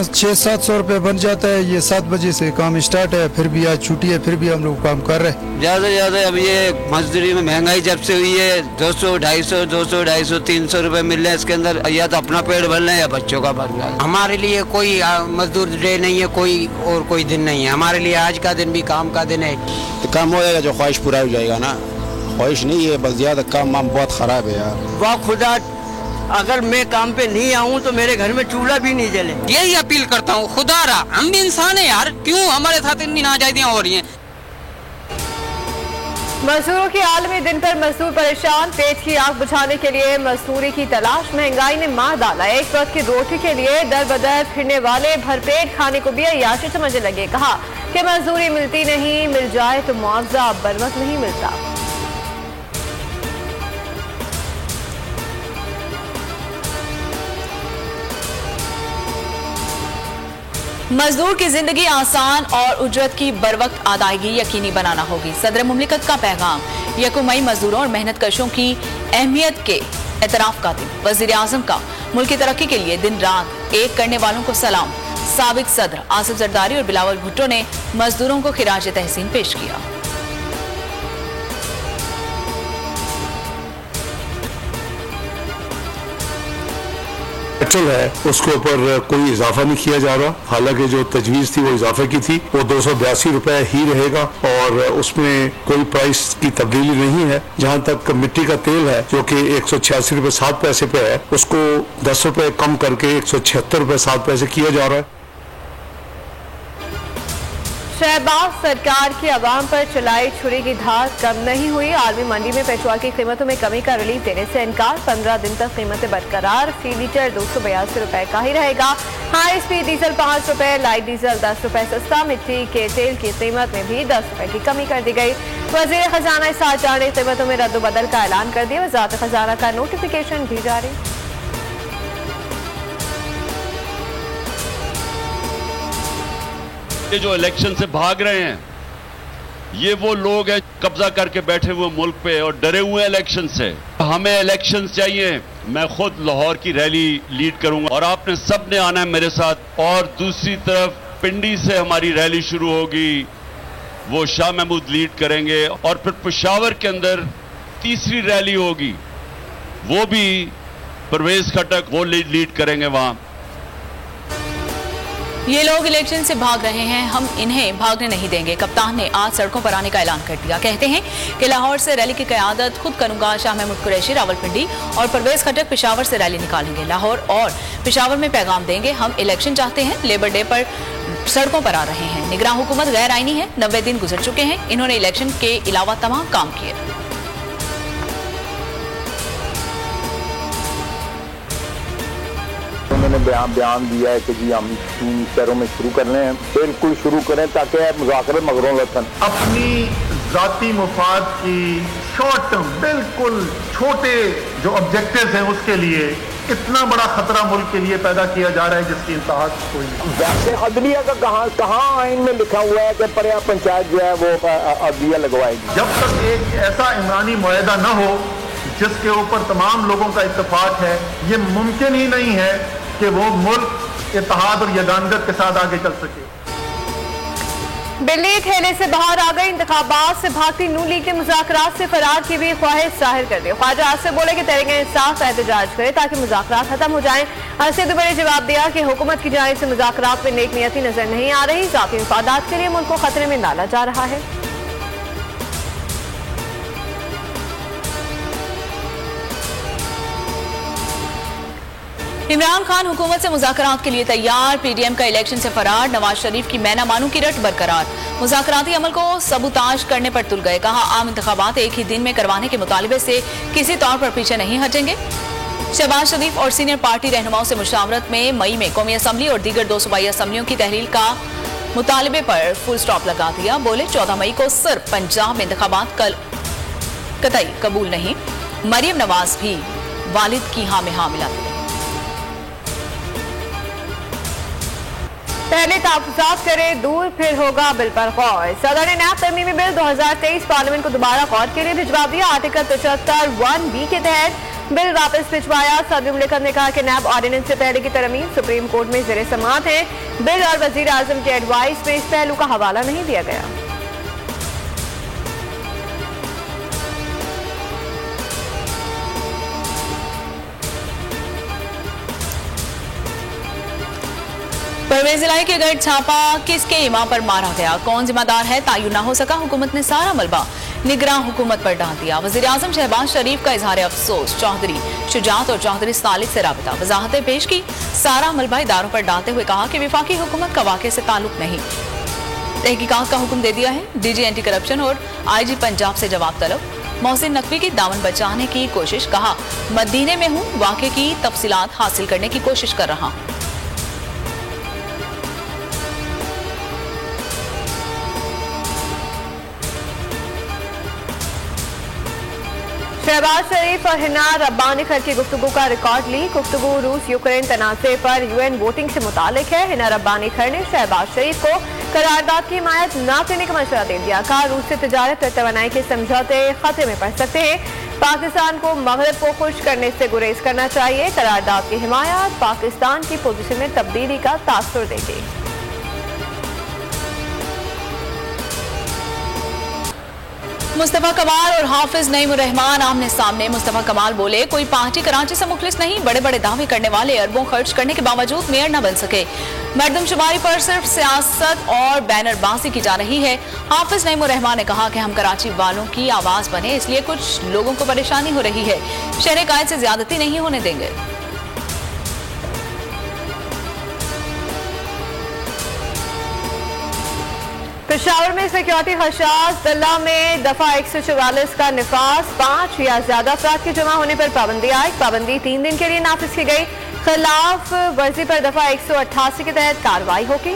600-700 रुपये बन जाता है। ये 7 बजे से काम स्टार्ट है, फिर भी आज छुट्टी है, फिर भी हम लोग काम कर रहे हैं। ज़्यादा से ज़्यादा अब ये मजदूरी में महंगाई जब से हुई है 200, 250, 300 रुपये मिल रहे हैं। इसके अंदर या तो अपना पेट भर लें या बच्चों का भर लें। हमारे लिए कोई मजदूर डे नहीं है, कोई दिन नहीं है। हमारे लिए आज का दिन भी काम का दिन है। तो काम हो जाएगा, जो ख्वाहिश पूरा हो जाएगा ना। ख्वाहिश नहीं है, बस ज़्यादा काम वाम बहुत ख़राब है यार। वाह खुदा, अगर मैं काम पे नहीं आऊँ तो मेरे घर में चूल्हा भी नहीं जले। यही अपील करता हूँ, खुदा रहा हम भी इंसान है यार, क्यों हमारे साथ इतनी नाजायजियाँ हो रही हैं। मजदूरों की आलमी दिन पर मजदूर परेशान, पेट की आग बुझाने के लिए मजदूरी की तलाश। महंगाई ने मार डाला, एक वक्त की रोटी के लिए दर बदर फिरने वाले भरपेट खाने को भी अय्याशी समझने लगे। कहा कि मजदूरी मिलती नहीं, मिल जाए तो मुआवजा बर वक्त नहीं मिलता। मजदूर की जिंदगी आसान और उजरत की बरवक्त अदायगी यकीनी बनाना होगी। सदर मुमलिकत का पैगाम। यकम मई मजदूरों और मेहनत कशों की अहमियत के एतराफ का दिन। वजीर आजम का मुल्क की तरक्की के लिए दिन रात एक करने वालों को सलाम। साबिक सदर आसिफ जरदारी और बिलावल भुट्टो ने मजदूरों को खिराज तहसीन पेश किया। पेट्रोल है उसके ऊपर कोई इजाफा नहीं किया जा रहा, हालांकि जो तजवीज थी वो इजाफे की थी, वो 282 रुपए ही रहेगा और उसमें कोई प्राइस की तब्दीली नहीं है। जहां तक मिट्टी का तेल है जो कि 186 रुपए 7 पैसे पे है, उसको 10 रुपए कम करके 176 रुपए 7 पैसे किया जा रहा है। शहबाज सरकार की आवाम पर चलाई छुरी की धार कम नहीं हुई। आलमी मंडी में पेट्रोल की कीमतों में कमी का रिलीफ देने से इनकार। 15 दिन तक कीमतें बरकरार। फी लीटर 282 रुपए का ही रहेगा। हाई स्पीड डीजल 5 रुपए, लाइट डीजल 10 रुपए सस्ता। मिट्टी के तेल की कीमत में भी 10 रुपए की कमी कर दी गई। वजीर खजाना इस ने कीमतों में रद्दोबदल का ऐलान कर दिया। वजारत खजाना का नोटिफिकेशन भी जारी। ये जो इलेक्शन से भाग रहे हैं, ये वो लोग हैं कब्जा करके बैठे हुए मुल्क पे और डरे हुए हैं इलेक्शन से। हमें इलेक्शन चाहिए। मैं खुद लाहौर की रैली लीड करूंगा और आपने सब ने आना है मेरे साथ। और दूसरी तरफ पिंडी से हमारी रैली शुरू होगी, वो शाह महमूद लीड करेंगे और फिर पेशावर के अंदर तीसरी रैली होगी, वो भी परवेज खटक वो लीड करेंगे वहां। ये लोग इलेक्शन से भाग रहे हैं, हम इन्हें भागने नहीं देंगे। कप्तान ने आज सड़कों पर आने का ऐलान कर दिया। कहते हैं कि लाहौर से रैली की क़यादत खुद करूंगा। शाह महमूद कुरैशी रावलपिंडी और परवेज खटक पेशावर से रैली निकालेंगे। लाहौर और पेशावर में पैगाम देंगे, हम इलेक्शन चाहते हैं। लेबर डे पर सड़कों पर आ रहे हैं। निगरान हुकूमत गैर आईनी है, 90 दिन गुजर चुके हैं। इन्होंने इलेक्शन के अलावा तमाम काम किए। उन्होंने बयान दिया है कि जी हम 3 शहरों में शुरू करने हैं। बिल्कुल शुरू करें ताकि मुज़ाकरे मगरों वतन अपनी जाती मुफाद की शॉर्ट टर्म बिल्कुल छोटे जो ऑब्जेक्टिव्स हैं उसके लिए इतना बड़ा खतरा मुल्क के लिए पैदा किया जा रहा है जिसकी इंतहा कोई नहीं। वैसे अदलिया का कहाँ आइन में लिखा हुआ है कि पर्या पंचायत जो है वो अदलिया लगवाएगी। जब तक एक ऐसा इमरानी मुआहदा न हो जिसके ऊपर तमाम लोगों का इत्तेफाक है, ये मुमकिन ही नहीं है कि वो मुल्क इत्तेहाद और यगानगत के साथ आगे चल सके। बिल्ली ठेले से बाहर आ गई। इंतखाबात से भागती नून लीग ने मुज़ाकरात से फरार की भी ख्वाहिश जाहिर कर दी। ख्वाजा आज से बोले कि तहरीक इंसाफ का एहतजाज करे ताकि मुज़ाकरात खत्म हो जाएं। असद दुबे ने जवाब दिया कि हुकूमत की जानिब से मुज़ाकरात में नेक नियति नजर नहीं आ रही। ज़ाती मफादात के लिए मुल्क को खतरे में डाला जा रहा है। इमरान खान हुकूमत से मुज़ाकरात के लिए तैयार। पीडीएम का इलेक्शन से फरार। नवाज शरीफ की मैना मानू की रट बरकरार। मुज़ाकराती अमल को सबूताज करने पर तुल गए। कहा आम इंतखाबात एक ही दिन में करवाने के मुतालिबे से किसी तौर पर पीछे नहीं हटेंगे। शहबाज शरीफ और सीनियर पार्टी रहनुमाओं से मुशावरत में मई में कौमी असम्बली और दीगर 2 सूबाई असम्बलियों की तहलील का मुतालिबे पर फुल स्टॉप लगा दिया। बोले 14 मई को सिर्फ पंजाब में इंतखाबात कतई कबूल नहीं। मरियम नवाज भी वालिद की हाँ में हाँ मिलाते। पहले तहफ़्फ़ुज़ात करे दूर फिर होगा बिल पर गौर। सदर ने नैब तरमीमी बिल 2023 पार्लियामेंट को दोबारा गौर के लिए भिजवा दिया। आर्टिकल 75(1)B के तहत बिल वापस भिजवाया। सदर मुमलिकत ने कहा कि नैब ऑर्डिनेंस से पहले की तरमीम सुप्रीम कोर्ट में ज़ेर समाअत है। बिल और वजीर आजम के एडवाइस में इस पहलू का हवाला नहीं दिया गया। परवेज इलाही के गढ़ छापा किसके इमाम पर मारा गया, कौन जिम्मेदार है, तायुन ना हो सका। हुकूमत ने सारा मलबा निगरान हुकूमत पर डाल दिया। वजीर आजम शहबाज शरीफ का इजहार अफसोस। चौधरी शुजात और चौधरी सालिक से राबिता वजाहतें पेश की। सारा मलबा इदारों पर डालते हुए कहा कि विफाकी हुकूमत का वाक़े से ताल्लुक नहीं। तहकीकात का हुक्म दे दिया है। डीजी एंटी करप्शन और IG पंजाब से जवाब तलब। मोहसिन नकवी की दामन बचाने की कोशिश, कहा मदीने में हूँ, वाक़े की तफसीलात हासिल करने की कोशिश कर रहा हूँ। शहबाज शरीफ और हिना रब्बानी खैर की गुफ्तगू का रिकॉर्ड ली। गुफ्तगू रूस यूक्रेन तनाज़े पर UN वोटिंग से मुतालिक है। हिना रब्बानी खैर ने शहबाज शरीफ को करारदाद की हिमायत न करने का मशवरा दे दिया। कहा रूस से तिजारत और तवानाई के समझौते खतरे में पड़ सकते हैं। पाकिस्तान को मगरब को खुश करने से गुरेज करना चाहिए। करारदाद की हिमायत पाकिस्तान की पोजीशन में तब्दीली का तासुर देगी। मुस्तफा कमाल और हाफिज नईमुर रहमान आमने सामने। मुस्तफा कमाल बोले, कोई पार्टी कराची से मुखलिस नहीं, बड़े बड़े दावे करने वाले अरबों खर्च करने के बावजूद मेयर न बन सके। मर्दमशुमारी पर सिर्फ सियासत और बैनरबाजी की जा रही है। हाफिज नईमुर रहमान ने कहा कि हम कराची वालों की आवाज बने, इसलिए कुछ लोगों को परेशानी हो रही है। शहर कायद से ज्यादती नहीं होने देंगे। पेशावर में सिक्योरिटी खदशात। दल्ला में दफा 144 का निफाज। 5 या ज्यादा अफराद के जमा होने पर पाबंदी आई। पाबंदी 3 दिन के लिए नाफिज की गई। खिलाफ वर्जी पर दफा 188 के तहत कार्रवाई होगी।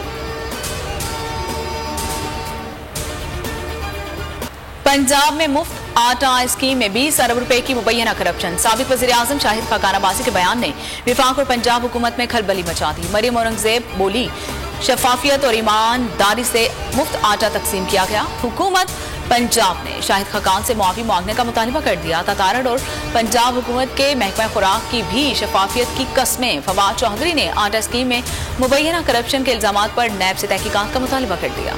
पंजाब में मुफ्त आटा स्कीम में 20 अरब रुपए की मुबैना करप्शन। साबिक वज़ीर आज़म शाहिद खाकान अब्बासी के बयान ने विफाक और पंजाब हुकूमत में खलबली मचा दी। मरियम औरंगजेब बोली, शफाफियत और ईमानदारी से मुफ्त आटा तकसीम किया गया। हुकूमत पंजाब ने शाहिद खाकान से मुआफ़ी मांगने का मुतालबा कर दिया। तातारड़ और पंजाब हुकूमत के महकमा खुराक की भी शफाफियत की कस्में। फवाद चौधरी ने आटा स्कीम में मुबैना करप्शन के इल्जामात पर नैब से तहकीकात का मुतालबा कर दिया।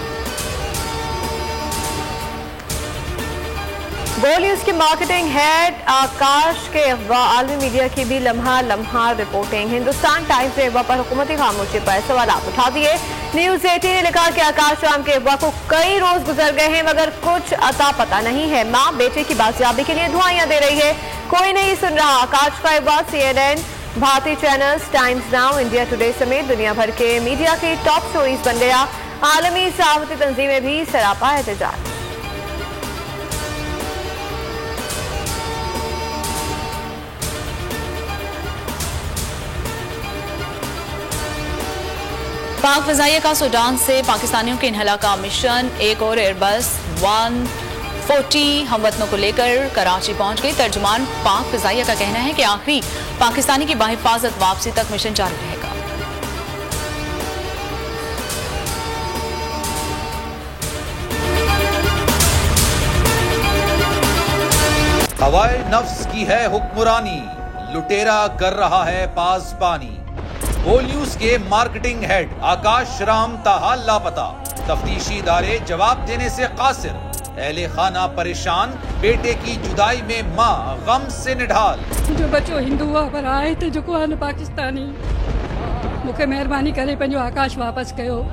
गोल न्यूज के मार्केटिंग हेड आकाश के अगवा। आलमी मीडिया की भी लम्हा लम्हा रिपोर्टिंग। हिंदुस्तान टाइम्स ने अगवा पर हुकूमती खामोशी पर सवाल उठा दिए। न्यूज 18 ने लिखा कि आकाश राम के अगवा को कई रोज गुजर गए हैं मगर कुछ अता पता नहीं है। मां बेटे की बाजियाबी के लिए दुआएं दे रही है, कोई नहीं सुन रहा। आकाश का अगवा CNN, भारतीय channels, times now, India today समेत दुनिया भर के मीडिया की टॉप स्टोरीज बन गया। आलमी सहाफती तंजीमें भी सरापा एहतजाज। पाक फजाइया का सूडान से पाकिस्तानियों के इनहला का मिशन। एक और एयरबस 140 हमवतनों को लेकर कराची पहुंच गई। तर्जुमान पाक फजाइया का कहना है कि आखिरी पाकिस्तानी की बाहिफाजत वापसी तक मिशन जारी रहेगा। हवाए नफ्स की है हुक्मरानी, लुटेरा कर रहा है पासबानी। गोल न्यूज के मार्केटिंग हेड आकाश राम ताहा लापता। तफ्तीशी इदारे जवाब देने से कासिर। अहले खाना परेशान, बेटे की जुदाई में मां गम से निढाल। जो बच्चो हिंदू हुआ पर आए थे जो को पाकिस्तानी, मुझे मेहरबानी करे पंजो आकाश वापस कयो।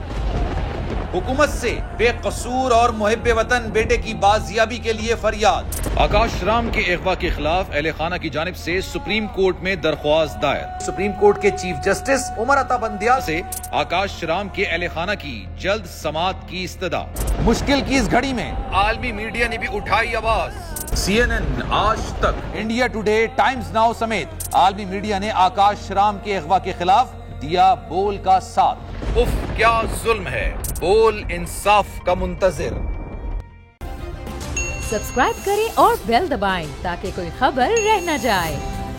हुकूमत से बेकसूर और मुहिब्बे वतन बेटे की बाजियाबी के लिए फरियाद। आकाश राम के अगवा के खिलाफ अहले खाना की जानिब से सुप्रीम कोर्ट में दरख्वास्त दायर। सुप्रीम कोर्ट के चीफ जस्टिस उमर अता बंदियाल से आकाश राम के अहले खाना की जल्द समाअत की इस्तदा। मुश्किल की इस घड़ी में आलमी मीडिया ने भी उठाई आवाज। CNN, आज तक, इंडिया टुडे, टाइम्स नाउ समेत आलमी मीडिया ने आकाश राम के अगवा के खिलाफ दिया बोल का साथ। उफ क्या जुल्म है, बोल इंसाफ का मुंतजिर। सब्सक्राइब करें और बेल दबाएं ताकि कोई खबर रह न जाए।